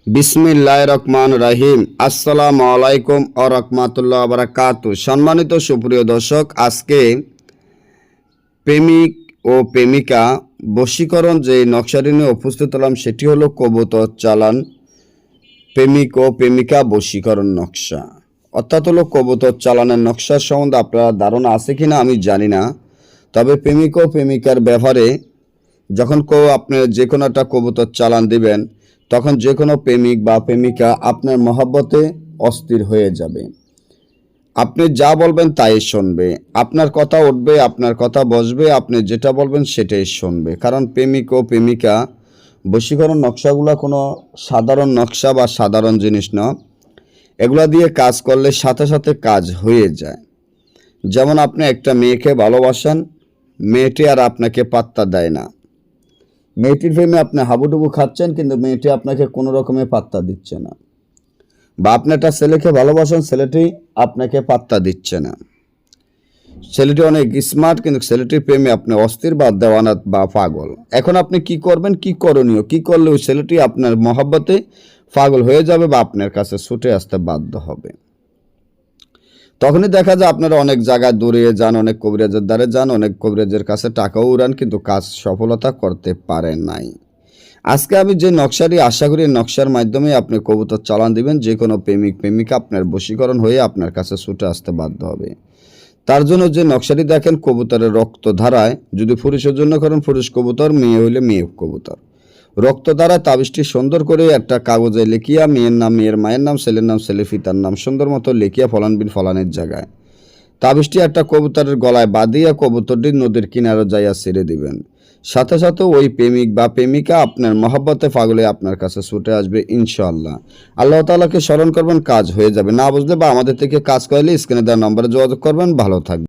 বিসমিল্লাহির রহমানির রহিম। আসসালামু আলাইকুম ওয়া রাহমাতুল্লাহি ওয়া বারাকাতুহু। সম্মানিত সুপ্রিয় দর্শক, আজকে প্রেমিক ও প্রেমিকা বশীকরণ যে নকশাটি নিয়ে উপস্থিত হলাম সেটি হলো কবুতর চালান প্রেমিক ও প্রেমিকা বশীকরণ নকশা। অর্থাৎ হলো কবুতর চালানের নকশার সম্বন্ধে আপনার ধারণা আছে কিনা আমি জানি না, তবে প্রেমিক ও প্রেমিকার ব্যাপারে যখন আপনি যে কোনো একটা কবুতর চালান দিবেন তখন যে কোনো প্রেমিক বা প্রেমিকা আপনার মহব্বতে অস্থির হয়ে যাবে। আপনি যা বলবেন তাই শুনবে, আপনার কথা উঠবে, আপনার কথা বসবে, আপনি যেটা বলবেন সেটাই শুনবে। কারণ প্রেমিক ও প্রেমিকা বশীকরণ নকশাগুলো কোনো সাধারণ নকশা বা সাধারণ জিনিস না। এগুলা দিয়ে কাজ করলে সাথে সাথে কাজ হয়ে যায়। যেমন আপনি একটা মেয়েকে ভালোবাসেন, মেয়েটি আর আপনাকে পাত্তা দেয় না, মেয়েটির প্রেমে আপনি হাবুডুবু খাচ্ছেন, কিন্তু মেয়েটি আপনাকে কোনো রকমে পাত্তা দিচ্ছে না। বা আপনি একটা ছেলেকে ভালোবাসেন, ছেলেটি আপনাকে পাত্তা দিচ্ছে না, ছেলেটি অনেক স্মার্ট কিন্তু ছেলেটির প্রেমে আপনি অস্থির বা দেওয়ানা বা পাগল। এখন আপনি কি করবেন, কি করণীয়, কি করলে ওই ছেলেটি আপনার মহব্বতে পাগল হয়ে যাবে বা আপনার কাছে ছুটে আসতে বাধ্য হবে? তখনই দেখা যায় আপনারা অনেক জায়গায় দূরে যান, অনেক কবিরাজের দ্বারে যান, অনেক কবিরাজের কাছে টাকাও উড়ান, কিন্তু কাজ সফলতা করতে পারেন নাই। আজকে আমি যে নকশাটি আশা করি নকশার মাধ্যমে আপনি কবুতর চালান দিবেন, যে কোনো প্রেমিক প্রেমিকা আপনার বশীকরণ হয়ে আপনার কাছে ছুটে আসতে বাধ্য হবে। তার জন্য যে নকশাটি দেখেন, কবুতরের রক্ত ধারায়, যদি পুরুষের জন্য করেন পুরুষ কবুতর, মেয়ে হইলে মেয়ে কবুতর, রক্ত দ্বারা তাবিজটি সুন্দর করে একটা কাগজে লিখিয়া মেয়ের নাম মেয়ের মায়ের নাম, ছেলের নাম ছেলে পিতার নাম সুন্দর মতো লিখিয়া ফলান বিন ফলানের জায়গায় তাবিজটি একটা কবুতরের গলায় বাঁধিয়া কবুতরটি নদীর কিনারে যাইয়া ছেড়ে দিবেন। সাথে সাথে ওই প্রেমিক বা প্রেমিকা আপনার মহব্বতে পাগলে আপনার কাছে ছুটে আসবে ইনশাআল্লাহ। আল্লাহ তাআলাকে স্মরণ করবেন, কাজ হয়ে যাবে। না বুঝলে বা আমাদের থেকে কাজ করালে স্ক্রিনে দেওয়া নম্বরে যোগাযোগ করবেন। ভালো থাকবেন।